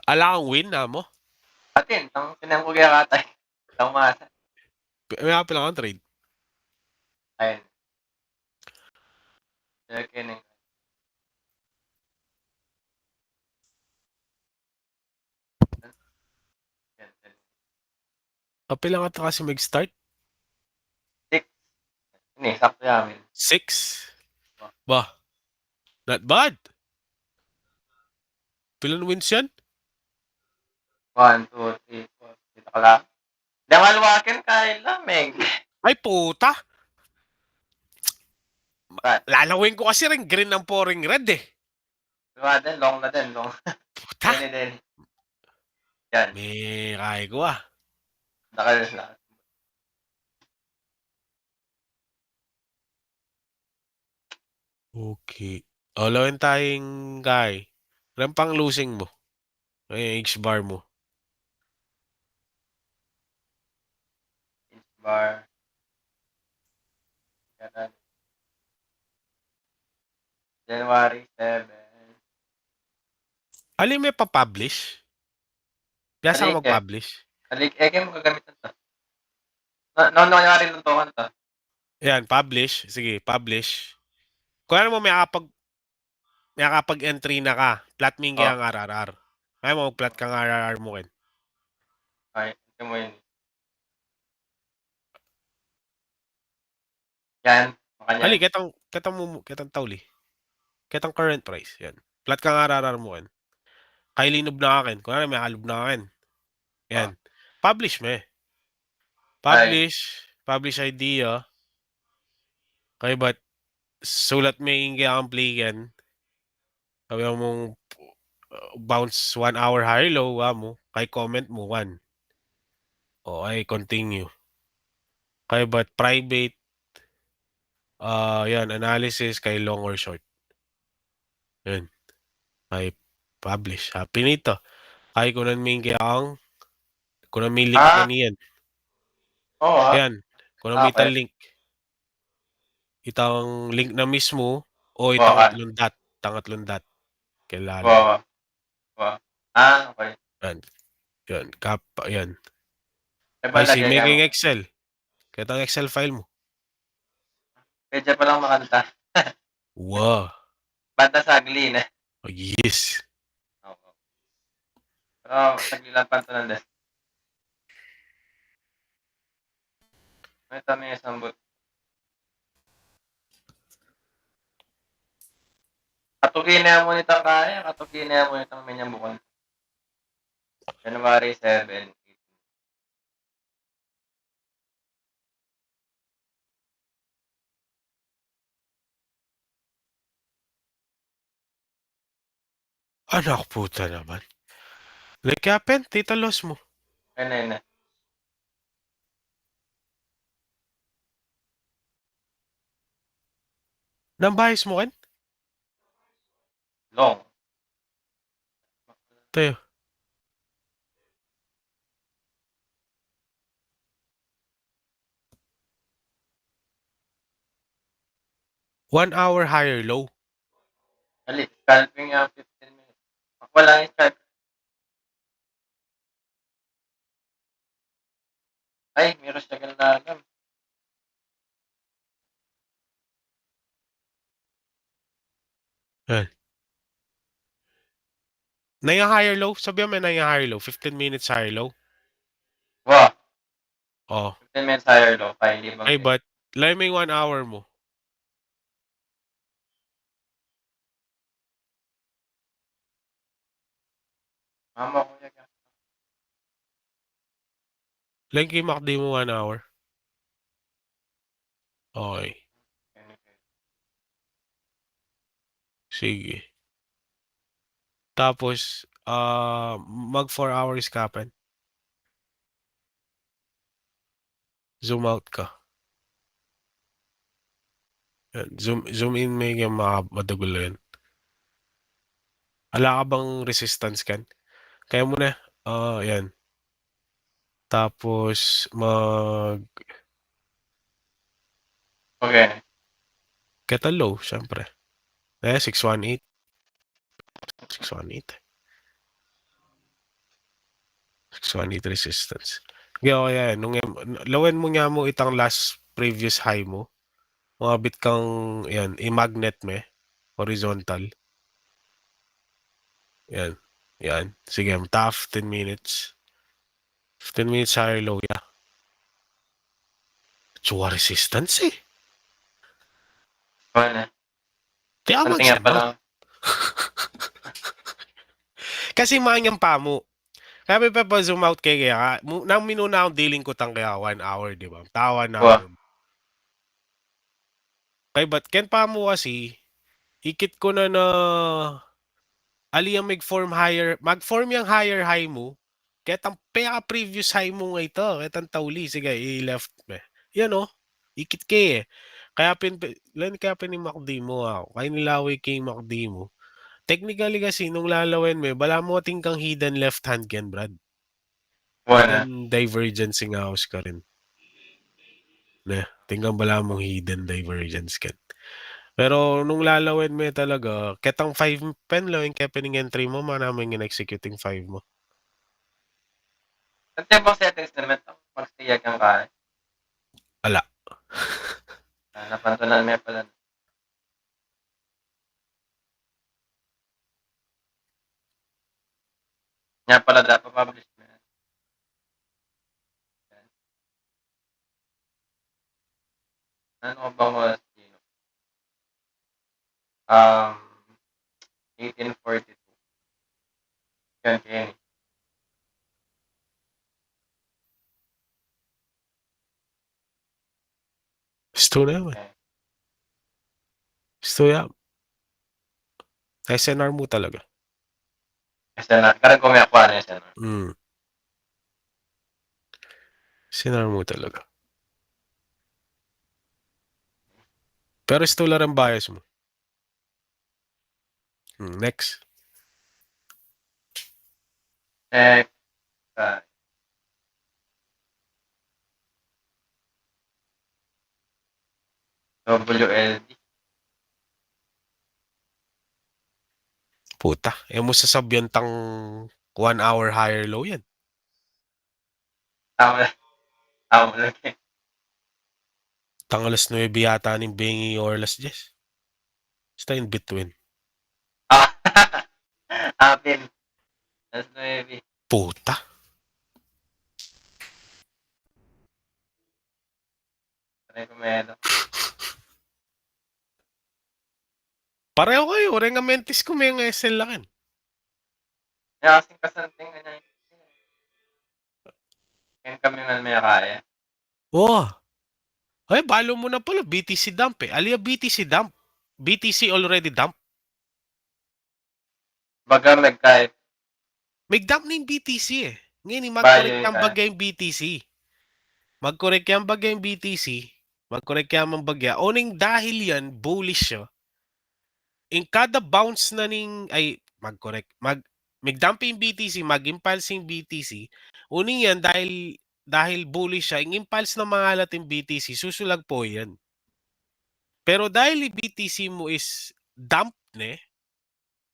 ala kang win namo? Atin tong tinan ko kaya katay. Tong masa. May apil kang trade. Ayun. Kaya Apil lang ka kasi mag-start. 6. Ini sakto yamin. 6. Bah, not bad. Pilan wins yan? 1, 2, 3, 4. Dito ka lang. Damalwakin kay lamig. Ay, puta. But, Lalawin ko kasi rin green ng pouring red eh. diba din, long na din, long. Puta. Din. Yan. May kaya ko ah. Nakalis na. Okay. O, lawin tayong kay. Ilan pang losing mo? Ay, H-bar mo. Inch bar. Yan. January 7. Alin may pa-publish? Biasa ka Alik eh. mag-publish? Alik eh, kaya mo gagamitan to. No, nangyari ng token to. Yan, publish. Sige, publish. Kung ano mo may kapag-entry na ka, plot mo yung Oh, kaya ang RRR. Kaya mo mag-plot kang RRR mo kin. okay. Ito mo yun. Yan. Makanya. Ali, ketang tawli. Ketang current price. Yan. Plot kang RRR mo kin. Kay linob na akin. Kung ano may halob na akin. Oh. Yan. Publish me. Ay. Publish idea. Kaya ba't sulat mo yung kaya ang play yan. Sabi mong bounce 1 hour high low mo. Kay comment mo 1. O ay continue. Kaya ba't private yan analysis kay long or short. Yan. Kay publish. Happy nito. Kay kunan mo yung kaya ang kunan mo yung link na niyan. Oo ah. Yan. Kunan mo Okay. itang link. Itang link na mismo o itang Okay. tangatlong dot. Kailalim. Wow. Wow. Ah, okay. Yan. Yan. Yan. Eh, Ay, si lagay ka mo. making Excel. Kaya itang Excel file mo. Medyo pa lang makanta. Wow. Banda sa agli na. Oh, yes. Oo. Pero, taglilapan to ng desk. May tanong yung sambot. Katukin na mo nitang kaya. Katukin na mo nitang menyambukon. January 7. Anak puta naman. Like happen, tita loss mo. Ayun na. Nambahis mo kin? Long. Tayo. One hour higher low. Ali, scalping nga 15 minutes. Wala yung scalp. Ay, meron siya ganun na alam. Yan. Na yung higher low? Sabi mo na yung higher low. 15 minutes higher low. Wow. Oh. 15 minutes higher low. Kaya libang Ay, but lay mo yung 1 hour mo. Mama ko yan. Lay kay MACD mo 1 hour. Okay. Sige. Tapos, mag 4 hours kapan. Zoom out ka. Yan. Zoom in may yung madagulo yan. Ala ka bang resistance kan? Kaya mo na. Yan. Tapos, Okay. Get a low, syempre. 618. 618. 618 resistance. Kaya kaya nung lawen mo nga mo itang last previous high mo. Mga bit kang yan, i-magnet me, horizontal. Yan. Yan. Sige, mata 15 minutes. 15 minutes higher low, yeah. Chua resistance eh. Wala. Kaya Ang tingin pa mag-sell out. lang. Kasi manyang pa mo. Kaya may zoom out kay kaya nang minuna akong dealing ko tang kaya 1 hour, di ba? Ta 1 hour. Wah. Kaya ba't ken pa mo kasi, ikit ko na ali ang mag-form yung higher high mo, kaya tang previous high mo nga ito, kaya tang tauli, sige, i-left me. Yan oh, ikit kay eh. Kaya pinimakdi mo ako, kaya nilaway kay makdi mo. Technically kasi, nung lalawin mo, bala mo ating kang hidden left hand yan, Brad. Wala. Hidden divergence nga house ka rin. Ne, tingnan bala mong hidden divergence ka. Pero nung lalawin mo talaga, ketang 5 pen lang yung kepening entry mo, manamang yung executing 5 mo. Ang tibang settings naman, magstiyag kang kaya. Ala. Napantunan mo pala. Nga pala dapat publish mo yan. Ano ko bang oras dito? 1842. Yan, Kenny. Gusto na naman. Okay. Gusto yan. SNR mo talaga. SNR. Karang kumiyakuha na SNR. SNR mo talaga. Pero gusto lang ang bias mo. Next. Next. WLD. Puta. Eh mo sasabihan tang 1 hour higher low yan. Tama. Tama lang eh. Tang alas 9 yata ng Bengi or alas 10. Basta in between. Apil. Alas 9. Puta. Try ko meron. Pareho kayo. Rengamentis ko may nga SL lakin. Kaya kasing kasanting na yun. Kaya kami nga may kaya. Oh. Ay, balo mo na pala. BTC dump eh. Alia BTC dump. BTC already dump. Baga kahit May dump na yung BTC eh. Ngayon, bayo mag-correct yung yung kaya. bagay yung BTC. Mag-correct yung bagay yung BTC. Mag-correct yung bagay. Oning dahil yan, bullish siya. In kada bounce na ning, ay, mag-correct. Mag-dump yung BTC, mag-impulse yung BTC. Uning yan, dahil bullish siya, yung impulse na mga yung BTC, susulag po yan. Pero dahil yung BTC mo is dump ne,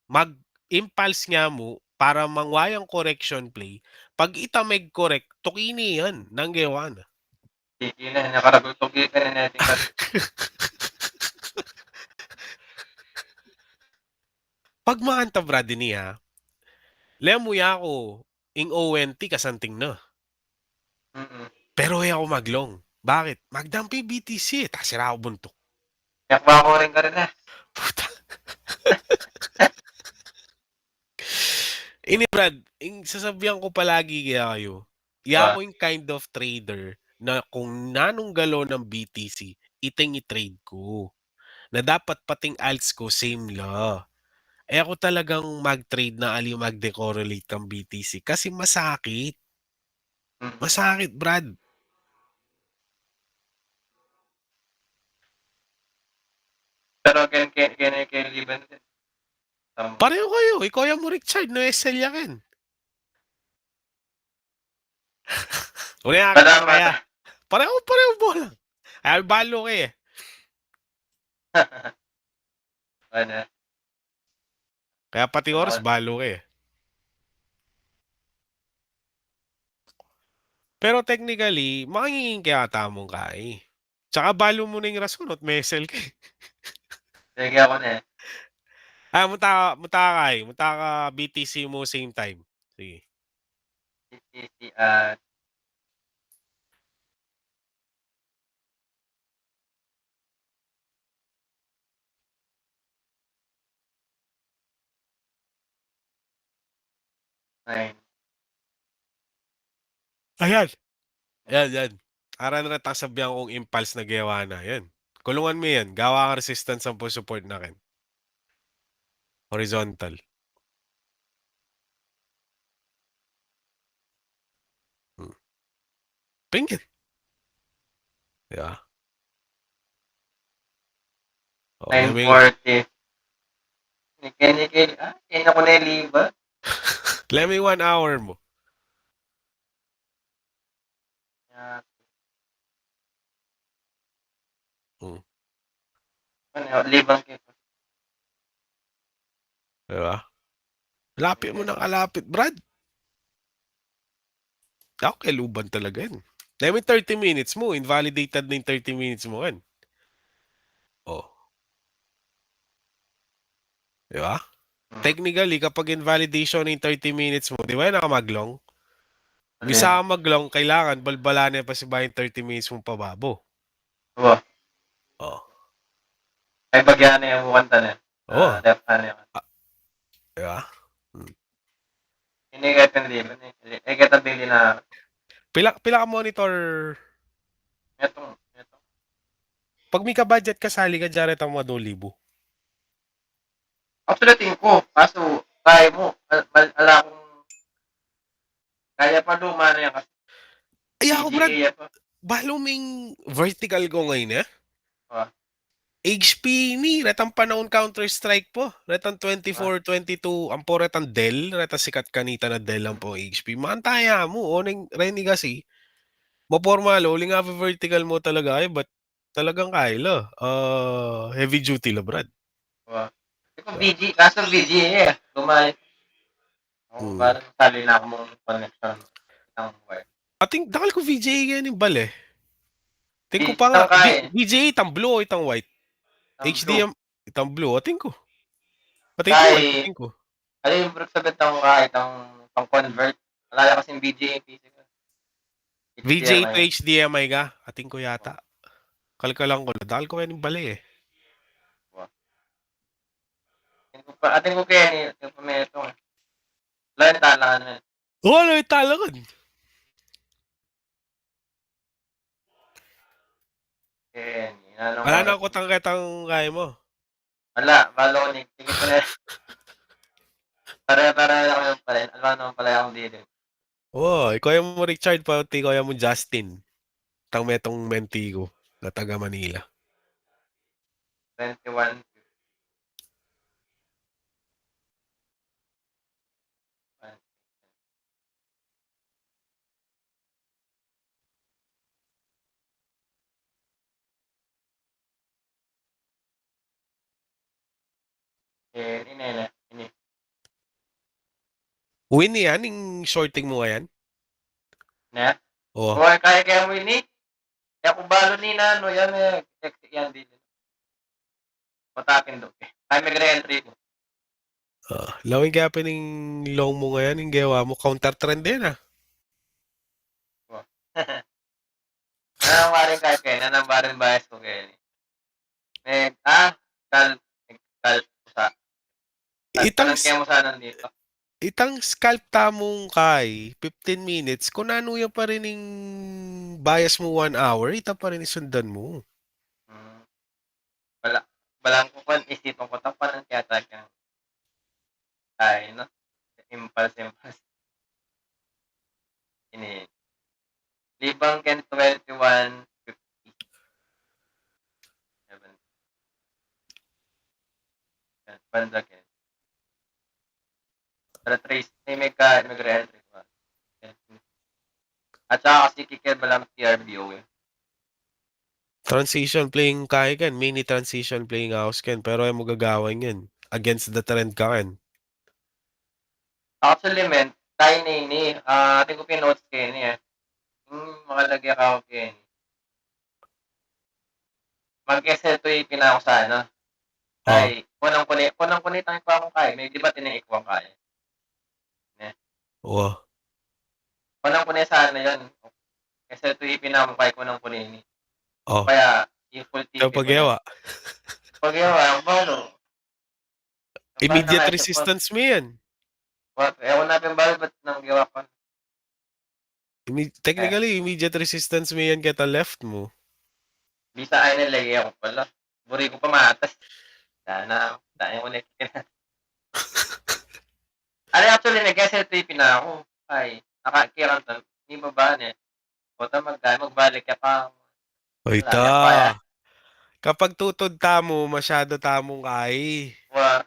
mag-impulse nga mo para mangwayang correction play, pag itameg correct, tukini yan, nanggewan. Tiki na. Nakaragultugi ka na natin ka. Pag maanta brad niya, lemo ya ako, ing ONT kasanting na. Pero ay ako maglong. Bakit? Magdampi BTC eh. Tasira ako buntok. Yakwa ko rin ka rin eh. Puta. Ini Brad, sasabihan ko palagi kaya kayo. Ako yung kind of trader na kung nanong galo ng BTC, iting i-trade ko. Na dapat pating alts ko, same law. Eh ako talagang mag-trade na ali mag-decorrelate ng BTC kasi masakit. Masakit, Brad. Pero kaya liban din. Pareho kayo. Ikaw yung mo Richard, no SL yakin. Una kita kaya. Pareho mo lang. Ay, balo ka eh. Ano? Kaya pati oras, balo ka eh. Pero technically, mangingin ka yata mong kai. Tsaka balo mo na yung rason at mesel ka eh. Sige ako na eh. Munta ka BTC mo same time. Sige. BTC at 9. Ayan. Yan. Ara na natasabihan kong impulse na gawa na. Yan. Kulungan mo yan. Gawa ka resistance ang support na kin. Horizontal. Pingit. Diba? Oh, lemay. 9:40. Nikil. Kaya ko na yung liba. Lemay 1 hour mo. Yeah. Hmm. Ano, libang kita. Diba? Lapit mo ng kalapit, Brad. Ako kailuban talaga yan. Lemay 30 minutes mo. Invalidated na yung 30 minutes mo yan. Oh. Diba? Technically, kapag invalidation ng 30 minutes mo, di ba yan nakamaglong? Bisa ka maglong, kailangan balbalanin pa si Bayan 30 minutes mong pababo. Oo. Oh. Ay bagyan na yung kanta na. Oh. Left hand yun. Diba? Hindi kahit yung liba. Eh, kahit ang bili na. Pila ka monitor. Ito. Pag may ka-budget kasali ka dyan, ito mga 2,000. Actually, tingin ko. Kaso, kaya mo. Ala kong kaya pa luma na yan kasi. Ay ako, Brad. PGA pa. Baluming vertical ko ngayon eh. Ah. HP ni, retang panahon Counter-Strike po. Retang 24, 22, ang po retang Dell. Retang sikat kanita na Dell ang po HP. Maantaya mo, oning Reni kasi. Mapormalo, uling nga vertical mo talaga ay, but talagang kaya heavy duty la, Brad. Ito kaso VGA eh. Lumay. Parang tali na ako mong connection. Ang wire. Ating, dakal ko VGA yan yung bal eh. Tingko pa nga, Isang kaya eh. VGA itang blue o itang white? Ang HDM, itang blue, ating ko. Pati ito white, Kaya, ating ko. ano yung bro sagot ng kahit ang pang-convert. Wala kasing VGA PC ko. VGA to HDMI. HDMI ka? Ating ko yata. Kalkalang ko. Dakal ko yan yung bal eh. Ating ko kaya ni yung pumeto. Wala yung tala na. Oo, ano yung talakan? Kaya ni. Ano Wala na ako tangketang kaya mo. Wala. Balo ni. Sige ko na. Para ako yung pala. Alam naman pala akong dito. Oo, ikaw yung mo Richard, pati ikaw yung mo Justin. Tang metong menti ko na taga Manila. 21. Ini. Win yan, yung shorting mo ngayon? Na? Oo. Kaya mo ini. Kaya kung balo ni na, ano, yan eh. Yan din. Patakin doon. Ay, mag-re-entry ko. Lawing kaya pining long mo ngayon, yung gawa mo, counter trend din ah. Nanang kahit kayo, nanang bias ko kayo. Sa. Kaya mo sana dito. Itang scalp tamong kay 15 minutes, kung ano yung pa rin yung bias mo 1 hour, ita pa rin isundan mo. Balang ko kung isipin ko tapan ng kaya kang ay, no? Impulse. Ini. Libang ken 21, 50. 7. Banda ken. Para trace, may mag-re-entry pa. At saka kasi kikil balang TRBO eh. Transition playing kaya kan, mini transition playing house kan, pero ay magagawan yan. Against the trend ka kan. Actually, men, tayo ni, ating ko pinotes kayo niya. makalagay ka ako Kenny. Mag-SL2AP na ako sa ano. Oh, Ay, kunang kunit ang pa akong kaya. May di ba tiniikwang kaya? Ne. oh, Kunang kunit sa ano yun. SL2AP na ako kaya kunang kunini. O oh. kaya, yung full Ikaw TP ko na. pagyawa. Pag yun, ang balo. Ang balo na Immediate nga siya po. resistance mo yan. Ewan natin balo, ba't nang gawa ko? Eh, Technically, immediate resistance mo yan kita left mo. bisa ay nalagay ako pala. Buri ko pa matas. Sana, dahil mo na ano actually, nag-SL2AP na ako. Ay, nakakirang to. Hindi ba ba eh? Puta magbalik ka pa. Oy, Wala, ta. di ako kaya. Kapag tutod tamo, masyado tamong kay. Wa,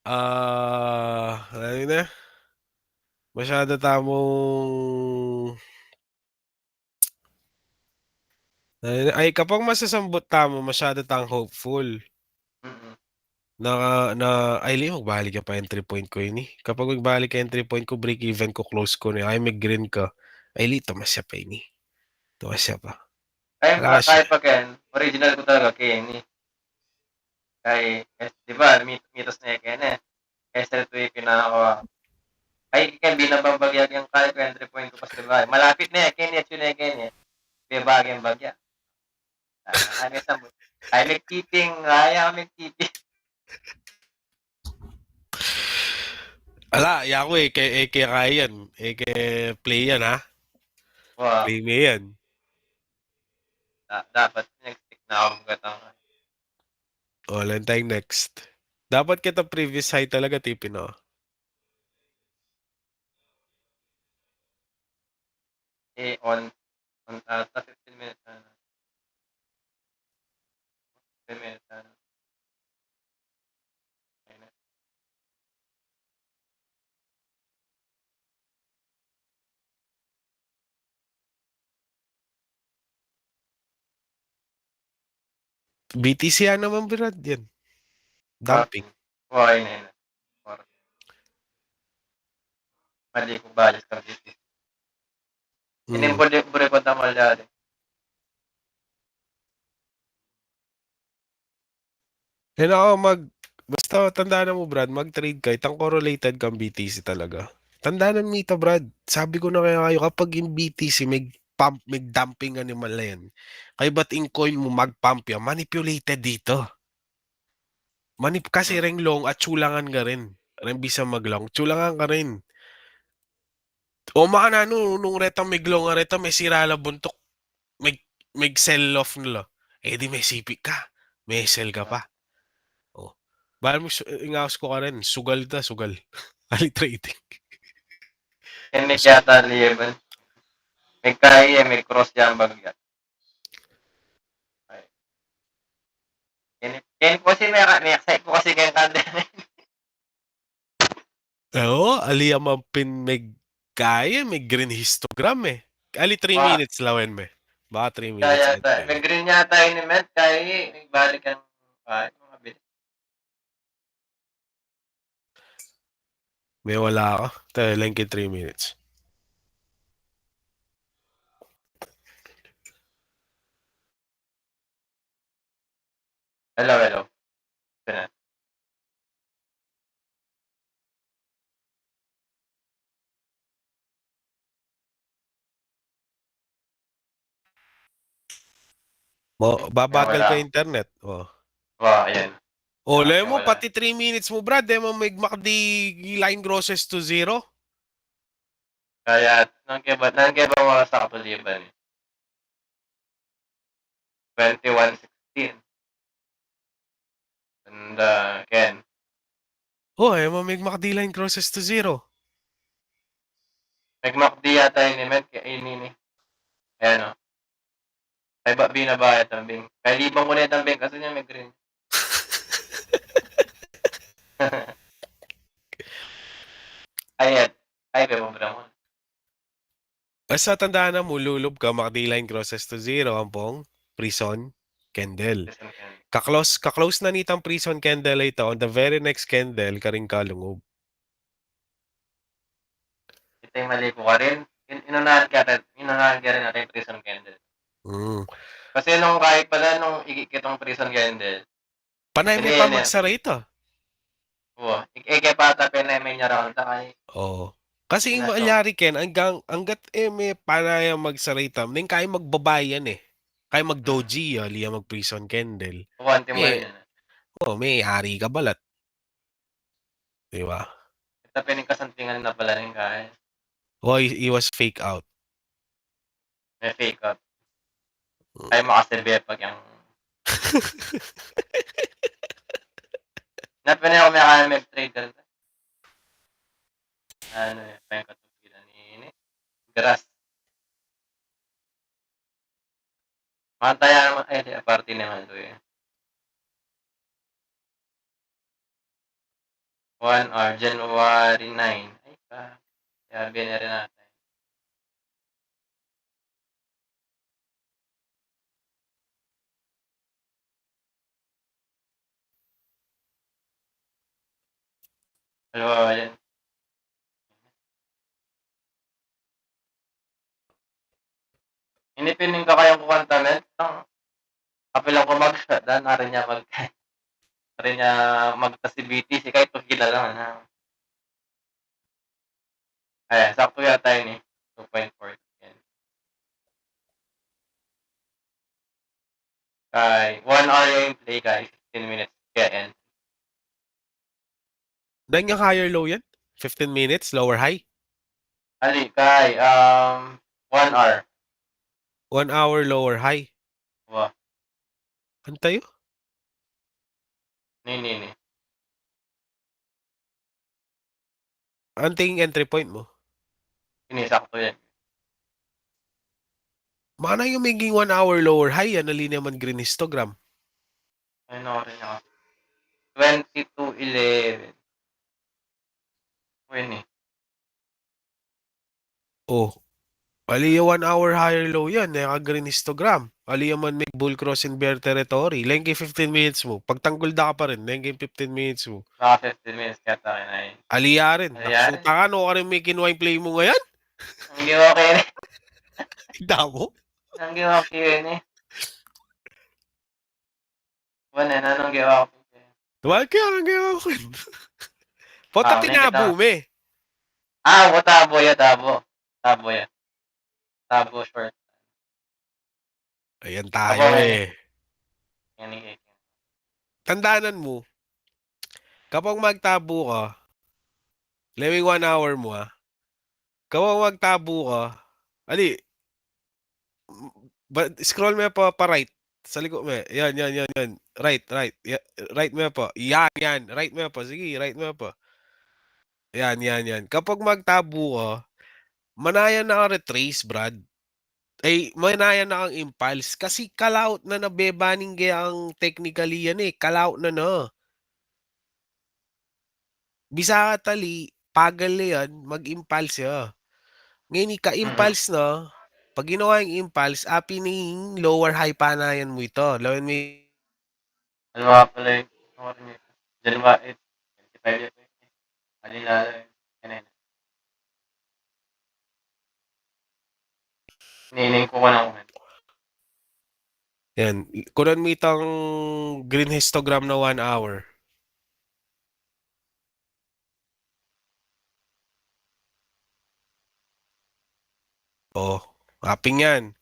Ano na? Masyado tamong... Ay, kapag masasambot tamo, masyado tang hopeful. mm, Na, ay, magbalik ka pa entry point ko yun eh. Kapag magbalik ka entry point ko, break even ko, close ko na. Ay, may green ka. Ay, tumasya pa yun eh. Tumasya pa. Wala ka siya. kaya pa Ken, original ko talaga Kenny. Kay, di ba, mitos na Ken eh. SL2AP na ako. Ay, Ken, binababagyag yung kaya ko entry point ko kasi ba. Malapit na eh, Kenny at yun eh, Kenny. Bibagyan bagya. Kami sa ay nagtiting, ayaw nagtiting. Ala, ya ko eh. Kaya kaya yan. Kaya play yan ha. Wow, Play mo yan. dapat nag-stick na ako gatang. O, lang tayong next. Dapat kita previous high talaga, tipin o. Sa 15 minutes na. 15 minutes na. BTC yan naman, Brad, yan. Ah, Dumping. wow, yun. Mali ko balis ka dito. Mm. Inimbuli ko tamal dati. And ako basta tandaan mo, Brad, mag-trade ka, itang correlated kang BTC talaga. Tandaan mo ito, Brad. Sabi ko na kaya kayo, kapag yung BTC, may dumping animal na yan. Kaya ba't in coin mo mag-pump yan? Manipulated dito. Kasi Hmm. ring long at chulangan ka rin. Rin bisa mag-long, chulangan ka rin. O maka na nung retang may glong nga reta, may sirala buntok, may, may sell off nila. Eh di may sipik ka. May sell ka pa. Oh. Bahal mo, ingawas ko ka rin. Sugal ta, sugal. Ali trading. Yan may yata liban. May kaya, may cross jam bagya. Yan po kasi may excite ko kasi kaya kanda. Oo, ali ang may kaya, may green histogram eh. Ali 3 Wa, minutes lawan me. Baka 3 minutes kaya ta. entry. May green yata yun ni Met, kaya may balikan. Mga bilis. May wala ka. Tayo lang 3 minutes. Hello, hello. Ito na. Kaya Babagal wala. ka internet. Oh. Wow, ayan. Ole Kaya mo, wala. pati 3 minutes mo, Brad. Mo may makdi line grosses to zero. Kaya, nang kaya ba mga sa kapaliban? 21:16. And, Ken, Oh, mo may makdi line grosses to zero. nag-MACD yata yun ni Met, kaya ini. Ayan o. Ay ba, binabayad ang Bing. Kaya libang ko na ang Bing kasi niya may green. Ayan. Ay, pero mo. Basta tandaan na mo, lulub ka, makdi line grosses to zero. Ang pong prison, candle. Listen, Ken. Kaklose na nitang prison candle ito. On the very next candle, karing kalungob. Ito yung mali ko ka rin. inunahan ka rin natin prison candle. Hmm. Kasi nung kahit pala nung ikitong prison candle, Panay hindi may pa yan eh. magsara ito. Ikepata penay niya raw kay Oo. Kasi yung inaso. maalyari ken hangga't may panayang magsaritam, ning kaya magbabayan eh. Kaya magdoji liya mag-prison candle. Kuwanti mo Eh, rin yun. may hari ka balat. Di ba? Ito kasantingan na pala rin kaya. O, he was fake out. May fake out. Kaya makasilbi pag yung napinay ako may kaya may trade ano eh, pa yung katubigan ni Grass. Makantaya naman, ay, party naman to eh. 1 hour, January 9. Ay, kaya binari natin. Dalawa yan. Inipiling ka kayong kukantamen? Kapilang ko mag-shutdown, narin niya narin niya magta-CBT, si kahit kilala na. Ayan, sakto yata yun eh. 2.4. Yan. Kay, 1 hour yung play guys, 15 minutes. Kaya yan. Dahil yung higher low yan? 15 minutes, lower high? Ali, kay, 1 hour. 1 hour, lower high. Wow. Antayo? Ni. Anting entry point mo? Sinisakto yan. Mana yung maging 1 hour lower high, yan nali naman green histogram. Ano rin ako. 22.11. Win eh. Oh, aliya 1 hour higher low yan, naka-green histogram. Aliya man may bull cross in bear territory. Lengke 15 minutes mo. Pagtanggol da ka pa rin, lengke 15 minutes mo. Naka 15 minutes kaya tayo na yun. Aliya rin. Ano yan? Naksuta ka, no ka rin may kinuha yung play mo ngayon? Ang ginawa ko yun eh. Damo? Ang ginawa ko yun eh. Wala na, anong ginawa ko? Diba? Kaya nga ginawa ko. Pota tinabo nakita. me. Tabo ya, tabo. Tabo ya. Tabo short. Ayan Tabo tayo yan eh. eh. Yan eh. Tandaanan mo, kapag magtabo ka, lewing 1 hour mo kapag magtabo ka, ali, scroll mo pa right. Sa likod mo. Yan. Right. Right mo po. Yan. Right mo po. Sige, right mo po. Yan. Kapag magtabo ka, manayan na ka retrace, Brad. Ay, manayan na kang impulse. Kasi kalaut na nabebaning kaya ang technically yan eh. Kalaut na. Bisa ka tali, pagal na yan, mag-impulse ya. Ngayon, ka-impulse na, pag ginawa yung impulse, apining lower high panayan mo ito. Lawan mo Ano nga pala yun? Ano rin yun? January 25 yun. Alilala yun. Yan eh. Iniining ko ng comment. yan. Kunan mo itong green histogram na 1 hour. Oh, mapping yan.